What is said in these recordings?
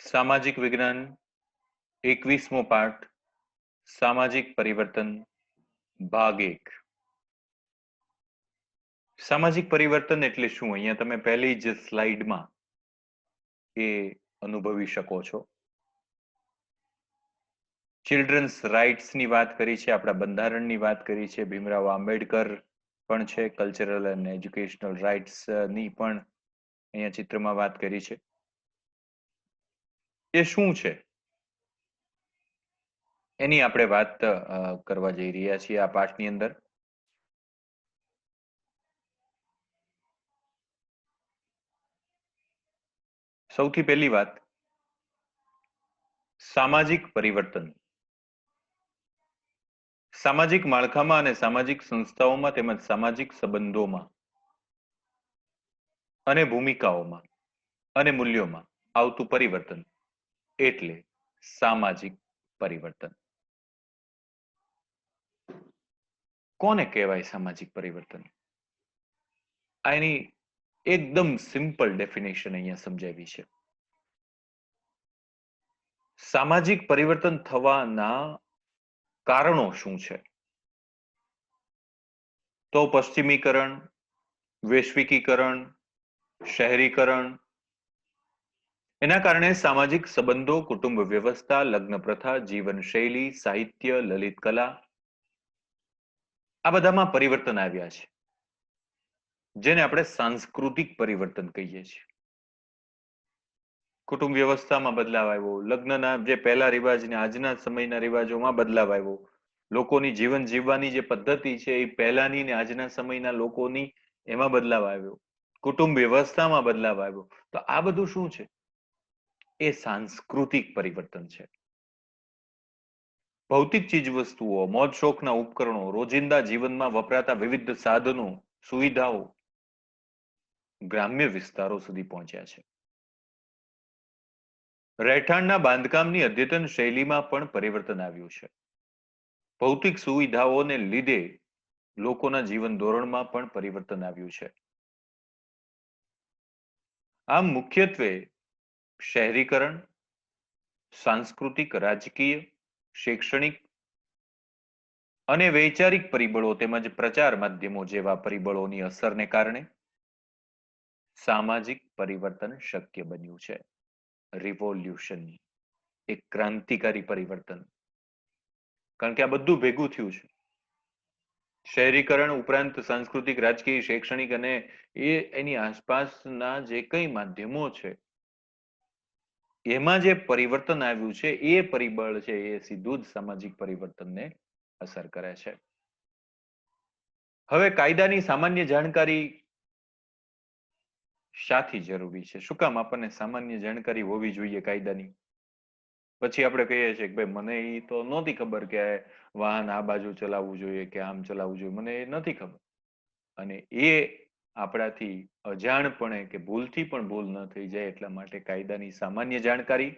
સામાજિક વિજ્ઞાન 21મો પાઠ સામાજિક પરિવર્તન ભાગ 1 સામાજિક પરિવર્તન એટલે શું? અહીંયા તમે પહેલી જ સ્લાઇડમાં એ અનુભવી શકો છો. ચિલ્ડ્રન્સ રાઇટ્સની વાત કરી છે, આપણા બંધારણની વાત કરી છે, ભીમરાવ આંબેડકર પણ છે, કલ્ચરલ અને એજ્યુકેશનલ રાઇટ્સની પણ અહીંયા ચિત્રમાં વાત કરી છે. એ શું છે એની આપણે વાત કરવા જઈ રહ્યા છીએ આ પાઠની અંદર. સૌથી પહેલી વાત, સામાજિક પરિવર્તન. સામાજિક માળખામાં અને સામાજિક સંસ્થાઓમાં તેમજ સામાજિક સંબંધોમાં અને ભૂમિકાઓમાં અને મૂલ્યોમાં આવતું પરિવર્તન એટલે સામાજિક પરિવર્તન. કોને કહેવાય સામાજિક પરિવર્તન? આની એકદમ સિમ્પલ ડેફિનેશન અહીંયા સમજાવી છે. સામાજિક પરિવર્તન થવાના કારણો શું છે? તો પશ્ચિમીકરણ, વૈશ્વિકીકરણ, શહેરીકરણ, એના કારણે સામાજિક સંબંધો, કુટુંબ વ્યવસ્થા, લગ્ન પ્રથા, જીવનશૈલી, સાહિત્ય, લલિત કલા, આ બધામાં પરિવર્તન આવ્યા છે, જેને આપણે સાંસ્કૃતિક પરિવર્તન કહીએ છીએ. કુટુંબ વ્યવસ્થામાં બદલાવ આવ્યો, લગ્નના જે પહેલા રિવાજ ને આજના સમયના રિવાજોમાં બદલાવ આવ્યો, લોકોની જીવન જીવવાની જે પદ્ધતિ છે એ પહેલાની ને આજના સમયના લોકોની એમાં બદલાવ આવ્યો, કુટુંબ વ્યવસ્થામાં બદલાવ આવ્યો. તો આ બધું શું છે? એ સાંસ્કૃતિક પરિવર્તન છે. ભૌતિક ચીજ વસ્તુઓ, મોજ શોખના ઉપકરણો, રોજિંદા જીવનમાં વપરાતા વિવિધ સાધનો, સુવિધાઓ ગ્રામ્ય વિસ્તારો સુધી પહોંચ્યા છે. રહેઠાણના બાંધકામની અદ્યતન શૈલીમાં પણ પરિવર્તન આવ્યું છે. ભૌતિક સુવિધાઓને લીધે લોકોના જીવન ધોરણમાં પણ પરિવર્તન આવ્યું છે. આમ મુખ્યત્વે શહેરીકરણ, સાંસ્કૃતિક, રાજકીય, શૈક્ષણિક અને વૈચારિક પરિબળો તેમજ પ્રચાર માધ્યમો જેવા પરિબળોની અસરને કારણે સામાજિક પરિવર્તન શક્ય બન્યું છે. રિવોલ્યુશન, એક ક્રાંતિકારી પરિવર્તન. કારણ કે આ બધું ભેગું થયું છે. શહેરીકરણ ઉપરાંત સાંસ્કૃતિક, રાજકીય, શૈક્ષણિક અને એની આસપાસના જે કંઈ માધ્યમો છે એમાં જે પરિવર્તન આવ્યું છે એ પરિબળ છે એ સીધું જ સામાજિક પરિવર્તનને અસર કરે છે. હવે કાયદાની સામાન્ય જાણકારી શાથી જરૂરી છે? શું કામ આપણને સામાન્ય જાણકારી હોવી જોઈએ કાયદાની? પછી આપણે કહીએ છીએ કે ભાઈ મને એ તો નહોતી ખબર કે વાહન આ બાજુ ચલાવવું જોઈએ કે આમ ચલાવવું જોઈએ, મને એ નથી ખબર. અને એ આપણાથી અજાણપણે કે ભૂલથી પણ ભૂલ ન થઈ જાય એટલા માટે કાયદાની સામાન્ય જાણકારી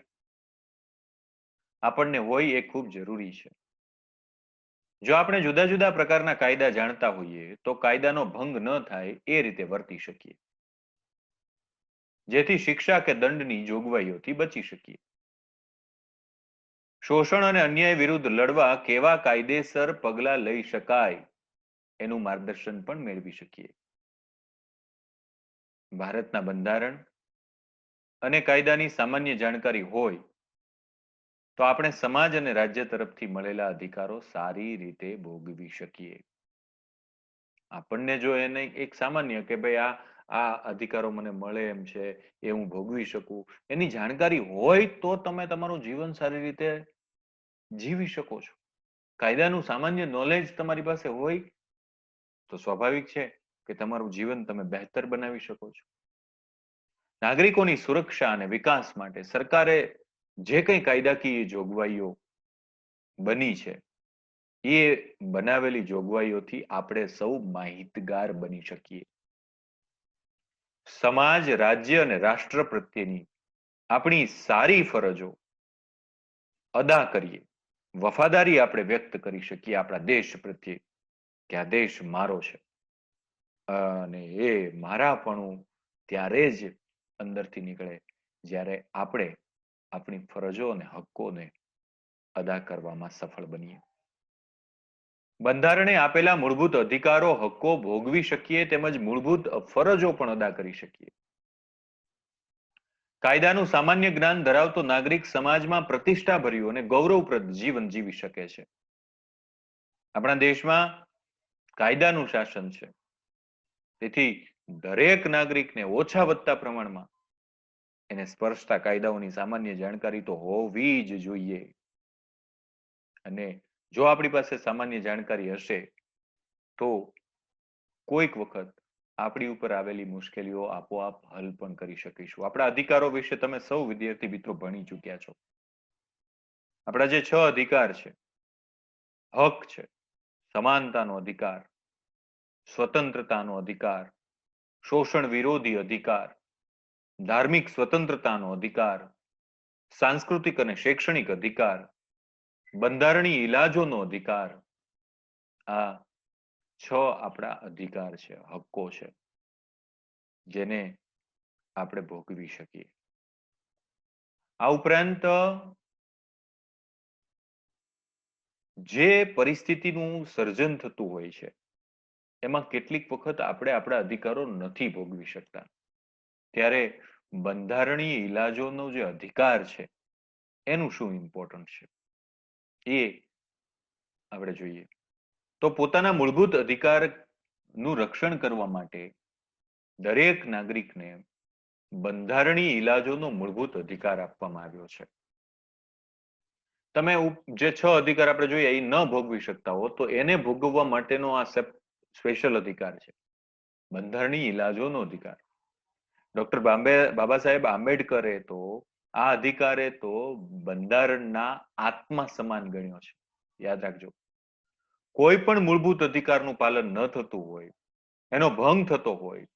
આપણને હોય એ ખૂબ જરૂરી છે. જો આપણે જુદા જુદા પ્રકારના કાયદા જાણતા હોઈએ તો કાયદાનો ભંગ ન થાય એ રીતે વર્તી શકીએ, જેથી શિક્ષા કે દંડની જોગવાઈઓથી બચી શકીએ. શોષણ અને અન્યાય વિરુદ્ધ લડવા કેવા કાયદેસર પગલાં લઈ શકાય એનું માર્ગદર્શન પણ મેળવી શકીએ. ભારતના બંધારણ અને કાયદાની સામાન્ય જાણકારી હોય તો આપણે સમાજ અને રાજ્ય તરફથી મળેલા અધિકારો સારી રીતે ભોગવી શકીએ. આપણને જો એને એક સામાન્ય કે ભાઈ આ અધિકારો મને મળે એમ છે, એ હું ભોગવી શકું, એની જાણકારી હોય તો તમે તમારું જીવન સારી રીતે જીવી શકો છો. કાયદાનું સામાન્ય નોલેજ તમારી પાસે હોય તો સ્વાભાવિક છે કે તમારું જીવન તમે બહેતર બનાવી શકો છો. નાગરિકોની સુરક્ષા અને વિકાસ માટે સરકારે જે કંઈ કાયદાકીય જોગવાઈઓ બની છે એ બનાવેલી જોગવાઈઓથી આપણે સૌ માહિતગાર બની શકીએ. સમાજ, રાજ્ય અને રાષ્ટ્ર પ્રત્યેની આપણી સારી ફરજો અદા કરીએ, વફાદારી આપણે વ્યક્ત કરી શકીએ આપણા દેશ પ્રત્યે કે આ દેશ મારો છે અને એ મારાપણું ત્યારે જ અંદરથી નીકળે જ્યારે આપણે આપણી ફરજો અને હક્કોને અદા કરવામાં સફળ બનીએ. બંધારણે આપેલા મૂળભૂત અધિકારો, હક્કો ભોગવી શકીએ તેમજ મૂળભૂત ફરજો પણ અદા કરી શકીએ. કાયદાનું સામાન્ય જ્ઞાન ધરાવતો નાગરિક સમાજમાં પ્રતિષ્ઠાભર્યું અને ગૌરવપ્રદ જીવન જીવી શકે છે. આપણા દેશમાં કાયદાનું શાસન છે. તેથી દરેક નાગરિકને ઓછા વધતા પ્રમાણમાં એને સ્પર્શતા કાયદાઓની સામાન્ય જાણકારી તો હોવી જ જોઈએ. અને જો આપણી પાસે સામાન્ય જાણકારી હશે તો કોઈક વખત આપણી ઉપર આવેલી મુશ્કેલીઓ આપોઆપ હલ પણ કરી શકીશું. આપણા અધિકારો વિશે તમે સૌ વિદ્યાર્થી મિત્રો ભણી ચૂક્યા છો. આપણા જે 6 અધિકાર છે, હક છે, સમાનતાનો અધિકાર, સ્વતંત્રતાનો અધિકાર, શોષણ વિરોધી અધિકાર, ધાર્મિક સ્વતંત્રતાનો અધિકાર, સાંસ્કૃતિક અને શૈક્ષણિક અધિકાર, બંધારણીય ઇલાજોનો અધિકાર, આ 6 આપણા અધિકાર છે, હક્કો છે, જેને આપણે ભોગવી શકીએ. આ ઉપરાંત જે પરિસ્થિતિનું સર્જન થતું હોય છે એમાં કેટલીક વખત આપણે આપણા અધિકારો નથી ભોગવી શકતા. ત્યારે બંધારણીય ઇલાજોનો જે અધિકાર છે એનું શું ઇમ્પોર્ટન્ટ છે એ આપણે જોઈએ. તો પોતાના મૂળભૂત અધિકારનું રક્ષણ કરવા માટે દરેક નાગરિકને બંધારણીય ઇલાજોનો મૂળભૂત અધિકાર આપવામાં આવ્યો છે. તમે જે 6 અધિકાર આપણે જોઈએ એ ન ભોગવી શકતા હો તો એને ભોગવવા માટેનો આ સ્પેશિયલ અધિકાર છે, બંધારણીય ઇલાજોનો અધિકાર. ડોક્ટર બાબા સાહેબ આંબેડકરે તો આ અધિકારે તો બંધારણના આત્મા સમાન ગણ્યો છે. યાદ રાખજો, કોઈ પણ મૂળભૂત અધિકારનું પાલન ન થતું હોય, એનો ભંગ થતો હોય,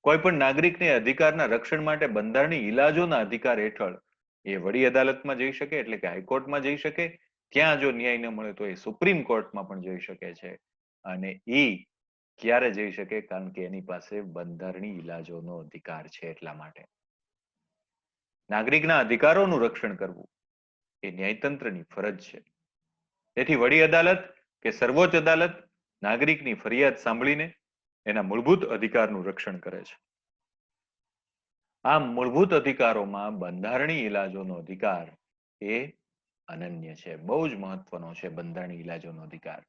કોઈ પણ નાગરિકને અધિકારના રક્ષણ માટે બંધારણીય ઇલાજોના અધિકાર હેઠળ એ વડી અદાલતમાં જઈ શકે, એટલે કે હાઈકોર્ટમાં જઈ શકે. ત્યાં જો ન્યાય ન મળે તો એ સુપ્રીમ કોર્ટમાં પણ જઈ શકે છે. અને એ ક્યારે જઈ શકે? કારણ કે એની પાસે બંધારણીય ઇલાજોનો અધિકાર છે. એટલા માટે નાગરિકના અધિકારોનું રક્ષણ કરવું એ ન્યાયતંત્રની ફરજ છે. તેથી વડી અદાલત કે સર્વોચ્ચ અદાલત નાગરિકની ફરિયાદ સાંભળીને એના મૂળભૂત અધિકારનું રક્ષણ કરે છે. આમ મૂળભૂત અધિકારોમાં બંધારણીય ઇલાજોનો અધિકાર એ અનન્ય છે, બહુ જ મહત્વનો છે બંધારણીય ઇલાજોનો અધિકાર.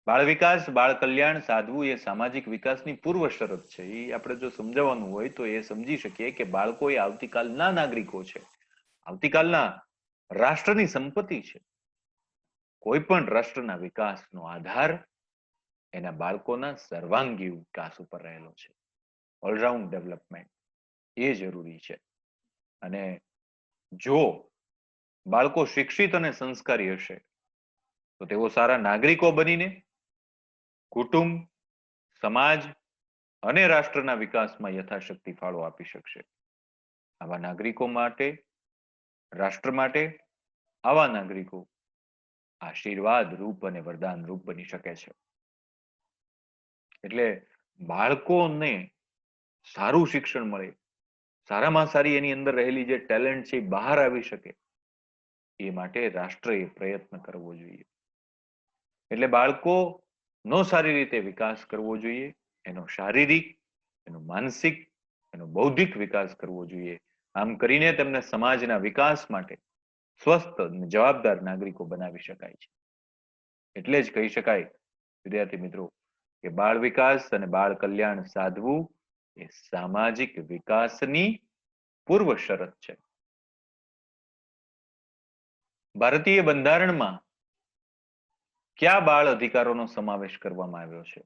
બાળ વિકાસ, બાળ કલ્યાણ સાધવું એ સામાજિક વિકાસની પૂર્વ શરત છે. એ આપણે જો સમજાવવાનું હોય તો એ સમજી શકીએ કે બાળકો એ આવતીકાલના નાગરિકો છે, આવતીકાલના રાષ્ટ્રની સંપત્તિ છે. કોઈ પણ રાષ્ટ્રના વિકાસનો આધાર એના બાળકોના સર્વાંગી વિકાસ ઉપર રહેલો છે. ઓલરાઉન્ડ ડેવલપમેન્ટ એ જરૂરી છે. અને જો બાળકો શિક્ષિત અને સંસ્કારી હશે તો તેઓ સારા નાગરિકો બનીને કુટુંબ, સમાજ અને રાષ્ટ્રના વિકાસમાં યથાશક્તિ ફાળો આપી શકશે. આવા નાગરિકો માટે, રાષ્ટ્ર માટે આવા નાગરિકો આશીર્વાદ રૂપ અને વરદાન રૂપ બની શકે છે. એટલે બાળકોને સારું શિક્ષણ મળે, સારામાં સારી એની અંદર રહેલી જે ટેલેન્ટ છે એ બહાર આવી શકે, એ માટે રાષ્ટ્રએ પ્રયત્ન કરવો જોઈએ. એટલે બાળકોનો સારી રીતે વિકાસ કરવો જોઈએ, એનો શારીરિક, એનો માનસિક, એનો બૌદ્ધિક વિકાસ કરવો જોઈએ. આમ કરીને તેમને સમાજના વિકાસ માટે સ્વસ્થ અને જવાબદાર નાગરિકો બનાવી શકાય છે. એટલે જ કહી શકાય વિદ્યાર્થી મિત્રો કે બાળ વિકાસ અને બાળ કલ્યાણ સાધવું એ સામાજિક વિકાસની પૂર્વ શરત છે. ભારતીય બંધારણમાં કયા બાળ અધિકારોનો સમાવેશ કરવામાં આવ્યો છે?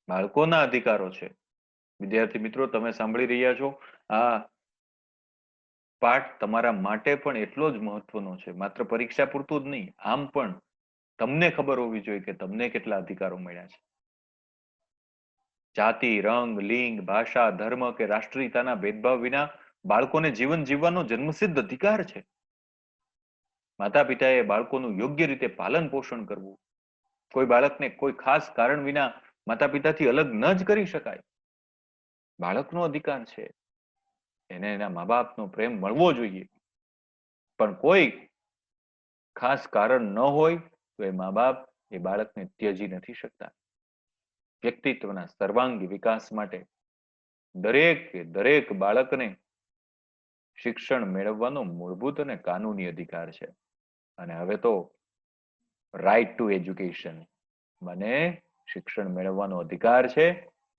બાળકોના અધિકારો છે. વિદ્યાર્થી મિત્રો, તમે સાંભળી રહ્યા છો, આ પાઠ તમારા માટે પણ એટલો જ મહત્વનો છે. માત્ર પરીક્ષા પૂરતું જ નહીં, આમ પણ તમને ખબર હોવી જોઈએ કે તમને કેટલા અધિકારો મળ્યા છે. જાતિ, રંગ, લિંગ, ભાષા, ધર્મ કે રાષ્ટ્રીયતાના ભેદભાવ વિના બાળકોને જીવન જીવવાનો જન્મસિદ્ધ અધિકાર છે. માતા પિતાએ બાળકોનું યોગ્ય રીતે પાલન પોષણ કરવું. કોઈ બાળકને કોઈ ખાસ કારણ વિના માતા પિતાથી અલગ ન જ કરી શકાય. બાળકનો અધિકાર છે. એને એના મા બાપનો પ્રેમ મળવો જોઈએ, પણ કોઈ ખાસ કારણ ન હોય તો એ મા બાપ એ બાળકને ત્યજી નથી શકતા. વ્યક્તિત્વના સર્વાંગી વિકાસ માટે દરેક બાળકને શિક્ષણ મેળવવાનો મૂળભૂત અને કાનૂની અધિકાર છે. અને હવે તો રાઇટ ટુ એજ્યુકેશન, મને શિક્ષણ મેળવવાનો અધિકાર છે,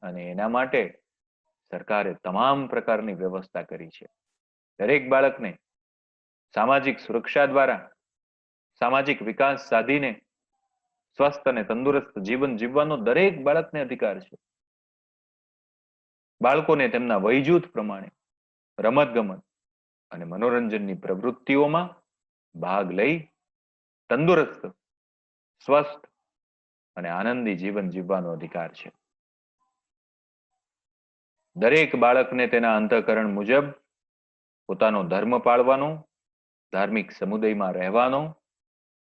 અને એના માટે સરકારે તમામ પ્રકારની વ્યવસ્થા કરી છે. દરેક બાળકને સામાજિક સુરક્ષા દ્વારા સામાજિક વિકાસ સાધીને સ્વસ્થ અને તંદુરસ્ત જીવન જીવવાનો દરેક બાળકને અધિકાર છે. બાળકોને તેમના વયજૂથ પ્રમાણે રમતગમત અને મનોરંજનની પ્રવૃત્તિઓમાં ભાગ લઈ તંદુરસ્ત, સ્વસ્થ અને આનંદી જીવન જીવવાનો અધિકાર છે. દરેક બાળકને તેના અંતઃકરણ મુજબ પોતાનો ધર્મ પાળવાનો, ધાર્મિક સમુદાયમાં રહેવાનો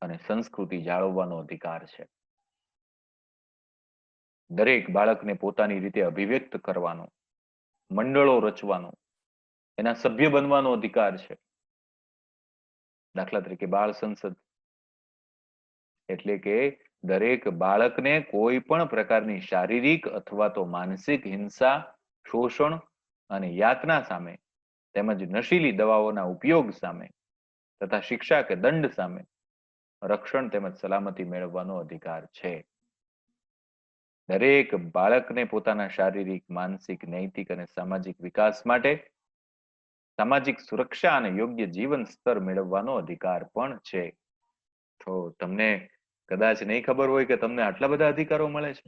અને સંસ્કૃતિ જાળવવાનો અધિકાર છે. દરેક બાળકને પોતાની રીતે અભિવ્યક્ત કરવાનો, મંડળો રચવાનો, એના સભ્ય બનવાનો અધિકાર છે. દાખલા તરીકે બાળ સંસદ, એટલે કે દરેક બાળકને કોઈ પણ પ્રકારની શારીરિક અથવા તો માનસિક હિંસા, શોષણ અને યાતના સામે તેમજ નશીલી દવાઓના ઉપયોગ સામે તથા શિક્ષા કે દંડ સામે રક્ષણ તેમજ સલામતી મેળવવાનો અધિકાર છે. દરેક બાળકને પોતાના શારીરિક, માનસિક, નૈતિક અને સામાજિક વિકાસ માટે સામાજિક સુરક્ષા અને યોગ્ય જીવન સ્તર મેળવવાનો અધિકાર પણ છે. તો તમને કદાચ નહીં ખબર હોય કે તમને આટલા બધા અધિકારો મળે છે.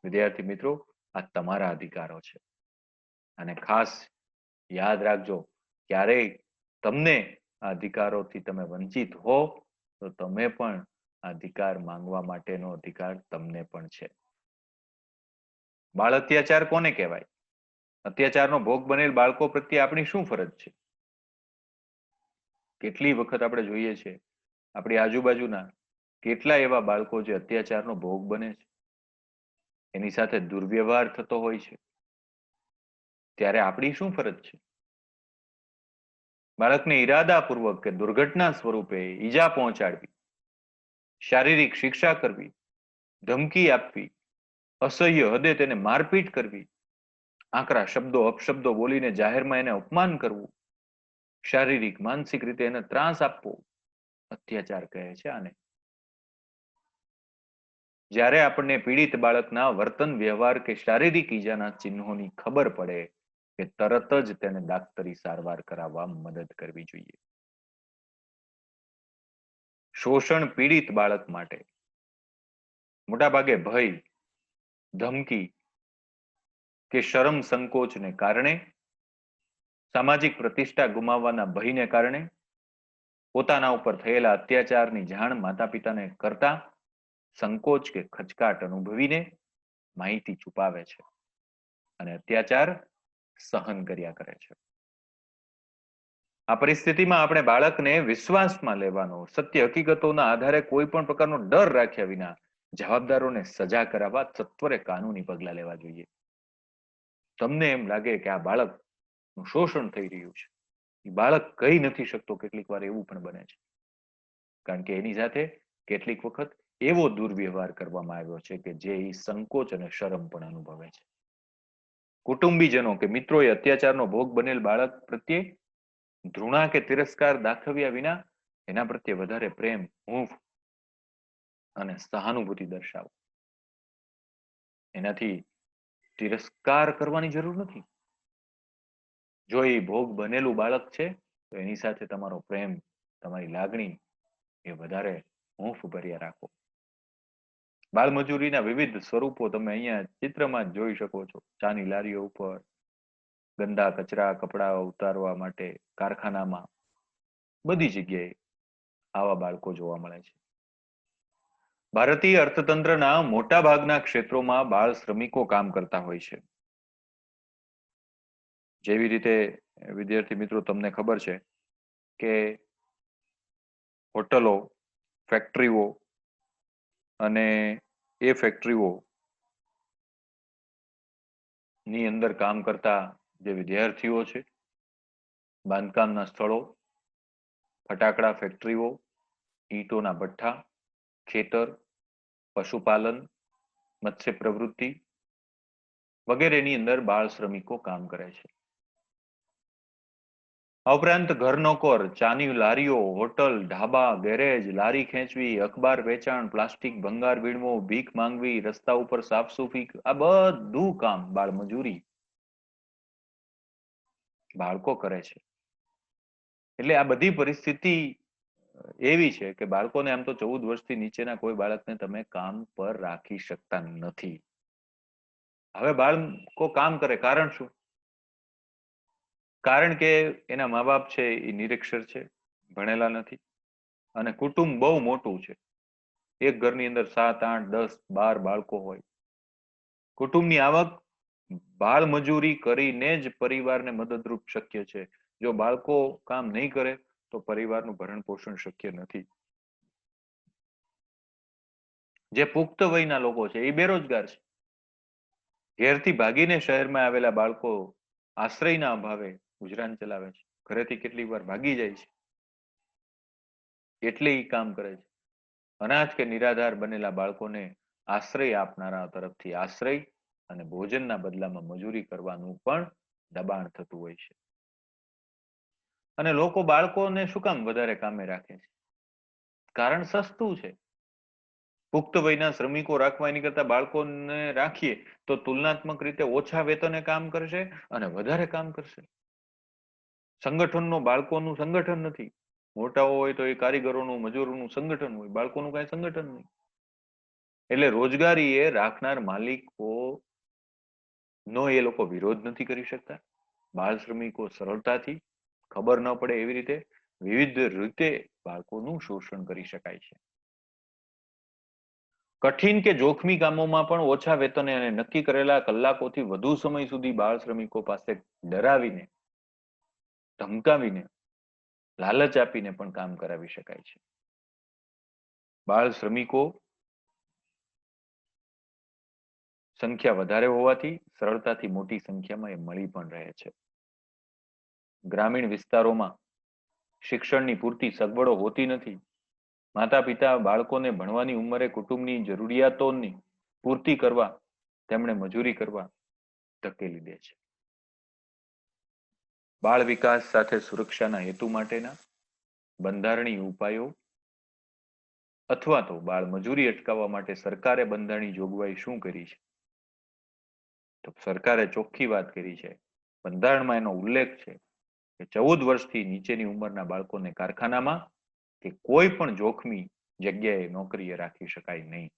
વિદ્યાર્થી મિત્રો, આ તમારા અધિકારો છે. અને ખાસ યાદ રાખજો, ક્યારેય તમને આ અધિકારોથી તમે વંચિત હો તો તમે પણ અધિકાર માંગવા માટેનો અધિકાર તમને પણ છે. બાળ અત્યાચાર કોને કહેવાય? અત્યાચારનો ભોગ બનેલ બાળકો પ્રત્યે આપણી શું ફરજ છે? કેટલી વખત આપણે જોઈએ છે આપણી આજુબાજુના કેટલા એવા બાળકો જે અત્યાચારનો ભોગ બને છે, એની સાથે દુર્વ્યવહાર થતો હોય છે, ત્યારે આપણી શું ફરજ છે? બાળકને ઈરાદાપૂર્વક કે દુર્ઘટના સ્વરૂપે ઈજા પહોંચાડવી, શારીરિક શિક્ષા કરવી, ધમકી આપવી, અસહ્ય હદે તેને મારપીટ કરવી, આકરા શબ્દો અપશબ્દો બોલીને જાહેરમાં એને અપમાન કરવું, શારીરિક માનસિક રીતે એને ત્રાસ આપવો, અત્યાચાર કહે છે આને. જ્યારે આપણને પીડિત બાળકના વર્તન, વ્યવહાર કે શારીરિક ઈજાના ચિહ્નોની ખબર પડે કે તરત જ તેને ડાક્ટરી સારવાર કરાવવા મદદ કરવી જોઈએ. શોષણ પીડિત બાળક માટે મોટાભાગે ભય, ધમકી કે શરમ સંકોચને કારણે, સામાજિક પ્રતિષ્ઠા ગુમાવવાના ભયને કારણે પોતાના ઉપર થયેલા અત્યાચારની જાણ માતા પિતાને કરતા સંકોચ કે ખચકાટ અનુભવીને માહિતી છુપાવે છે અને અત્યાચાર સહન કર્યા કરે છે. આ પરિસ્થિતિમાં આપણે બાળકને વિશ્વાસમાં લેવાનો, સત્ય હકીકતોના આધારે કોઈ પણ પ્રકારનો ડર રાખ્યા વિના જવાબદારોને સજા કરાવવા સત્વરે કાનૂની પગલા લેવા જોઈએ. તમને એમ લાગે કે આ બાળકનું શોષણ થઈ રહ્યું છે, એ બાળક કહી નથી શકતો, કેટલીક વાર એવું પણ બને છે, કારણ કે એની સાથે કેટલીક વખત એવો દુર્વ્યવહાર કરવામાં આવ્યો છે કે જે એ સંકોચ અને શરમ પણ અનુભવે છે. કુટુંબીજનો કે મિત્રોએ અત્યાચારનો ભોગ બનેલ બાળક પ્રત્યે ધૃણા કે તિરસ્કાર દાખવ્યા વિના એના પ્રત્યે વધારે પ્રેમ, હૂંફ અને સહાનુભૂતિ દર્શાવો. એનાથી તિરસ્કાર કરવાની જરૂર નથી. જો એ ભોગ બનેલું બાળક છે તો એની સાથે તમારો પ્રેમ, તમારી લાગણી એ વધારે હૂંફ ભર્યા રાખો. બાળમજૂરીના વિવિધ સ્વરૂપો તમે અહીંયા ચિત્રમાં જ જોઈ શકો છો. ચાની લારીઓ ઉપર, ગંદા કચરા કપડા ઉતારવા માટે કારખાનામાં, બધી જગ્યાએ આવા બાળકો જોવા મળે છે. ભારતીય અર્થતંત્રના મોટા ભાગના ક્ષેત્રોમાં બાળ શ્રમિકો કામ કરતા હોય છે. જેવી રીતે વિદ્યાર્થી મિત્રો તમને ખબર છે કે હોટલો, ફેક્ટરીઓ અને એ ફેક્ટરીઓ ની અંદર કામ કરતા જે વિદ્યાર્થીઓ છે બાંધકામના સ્થળો, ફટાકડા ફેક્ટરીઓ, ઈંટોના ભઠ્ઠા, ખેતર, પશુપાલન, મત્સ્ય પ્રવૃત્તિ વગેરેની અંદર બાળ શ્રમિકો કામ કરે છે. આ ઉપરાંત ઘર નોકર, ચાની લારીઓ, હોટલ, ઢાબા, ગેરેજ, લારી ખેંચવી, અખબાર વેચાણ, પ્લાસ્ટિક ભંગાર વીણવો, ભીખ માંગવી, રસ્તા ઉપર સાફ સફાઈ, આ બધું કામ બાળમજૂરી બાળકો કરે છે. એટલે આ બધી પરિસ્થિતિ એવી છે કે બાળકોને આમ તો 14 વર્ષથી નીચેના કોઈ બાળકને તમે કામ પર રાખી શકતા નથી. હવે બાળકો કામ કરે કારણ શું? કારણ કે એના મા બાપ છે એ નિરક્ષર છે, ભણેલા નથી, અને કુટુંબ બહુ મોટું છે. એક ઘરની અંદર 7, 8, 10, 12 બાળકો હોય. કુટુંબની આવક બાળ મજૂરી કરીને જ પરિવારને મદદરૂપ શક્ય છે. જો બાળકો કામ નહીં કરે તો પરિવારનું ભરણ પોષણ શક્ય નથી. જે પુખ્ત વયના લોકો છે એ બેરોજગાર છે. ઘેરથી ભાગીને શહેરમાં આવેલા બાળકો આશ્રયના અભાવે ગુજરાન ચલાવે છે. ઘરેથી કેટલીક વાર ભાગી જાય છે એટલે એ કામ કરે છે. અનાજ કે નિરાધાર બનેલા બાળકોને આશ્રય આપનારા તરફથી આશ્રય અને ભોજનના બદલામાં મજૂરી કરવાનું પણ દબાણ થતું હોય છે. અને લોકો બાળકોને શું કામ વધારે કામે રાખે છે? કારણ સસ્તું છે. પુખ્ત વયના શ્રમિકો રાખવા એની કરતા બાળકોને રાખીએ તો તુલનાત્મક રીતે ઓછા વેતને કામ કરશે અને વધારે કામ કરશે. સંગઠનનો બાળકોનું સંગઠન નથી. મોટાઓ હોય તો એ કારીગરોનું, મજૂરોનું સંગઠન હોય, બાળકોનું કઈ સંગઠન નહીં. એટલે રોજગારી એ રાખનાર માલિકો નો એ લોકો વિરોધ નથી કરી શકતા. બાળ શ્રમિકો સરળતાથી ખબર ન પડે એવી રીતે વિવિધ રીતે બાળકોનું શોષણ કરી શકાય છે. કઠિન કે જોખમી કામોમાં પણ ઓછા વેતને અને નક્કી કરેલા કલાકોથી વધુ સમય સુધી બાળ શ્રમિકો પાસે ડરાવીને, ધમકાવીને, લાલચ આપીને પણ કામ કરાવી શકાય છે. બાળ શ્રમિકો સંખ્યા વધારે હોવાથી સરળતાથી મોટી સંખ્યામાં એ મળી પણ રહે છે. ગ્રામીણ વિસ્તારોમાં શિક્ષણની પૂરતી સગવડો હોતી નથી. માતા પિતા બાળકોને ભણવાની ઉંમરે કુટુંબની જરૂરિયાતોની પૂર્તિ કરવા તેમણે મજૂરી કરવા ધકેલી દે છે. બાળ વિકાસ સાથે સુરક્ષાના હેતુ માટેના બંધારણીય ઉપાયો અથવા તો બાળ મજૂરી અટકાવવા માટે સરકારે બંધારણીય જોગવાઈ શું કરી છે? તો સરકારે ચોખ્ખી વાત કરી છે. બંધારણમાં એનો ઉલ્લેખ છે કે 14 વર્ષથી નીચેની ઉંમરના બાળકોને કારખાનામાં કે કોઈ પણ જોખમી જગ્યાએ નોકરીએ રાખી શકાય નહીં.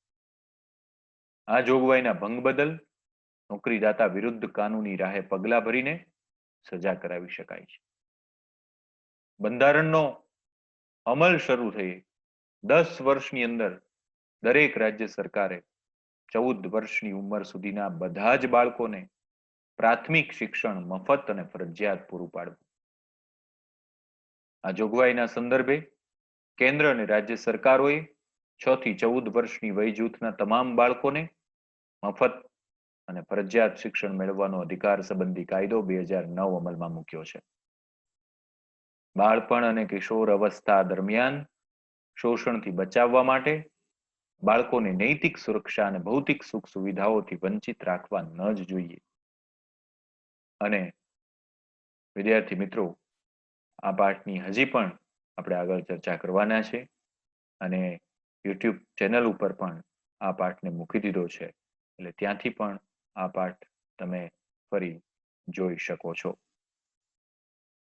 આ જોગવાઈના ભંગ બદલ નોકરીદાતા વિરુદ્ધ કાનૂની રાહે પગલા ભરીને સજા કરાવી શકાય છે. બંધારણનો અમલ શરૂ થઈ 10 વર્ષની અંદર દરેક રાજ્ય સરકારે 14 વર્ષની ઉંમર સુધીના બધા જ બાળકોને પ્રાથમિક શિક્ષણ મફત અને ફરજિયાત પૂરું પાડવું. આ જોગવાઈના સંદર્ભે કેન્દ્ર અને રાજ્ય સરકારોએ 6 થી 14 વર્ષની વય જૂથના તમામ બાળકોને મફત અને ફરજિયાત શિક્ષણ મેળવવાનો અધિકાર સંબંધી કાયદો 2009 અમલમાં મૂક્યો છે. બાળપણ અને કિશોર અવસ્થા દરમિયાન શોષણથી બચાવવા માટે બાળકોને નૈતિક સુરક્ષા અને ભૌતિક સુખ સુવિધાઓથી વંચિત રાખવા ન જ જોઈએ. અને વિદ્યાર્થી મિત્રો, આ પાઠની હજી પણ આપણે આગળ ચર્ચા કરવાના છે અને યુટ્યુબ ચેનલ ઉપર પણ આ પાઠને મૂકી દીધો છે. એટલે ત્યાંથી પણ આ પાઠ તમે ફરી જોઈ શકો છો.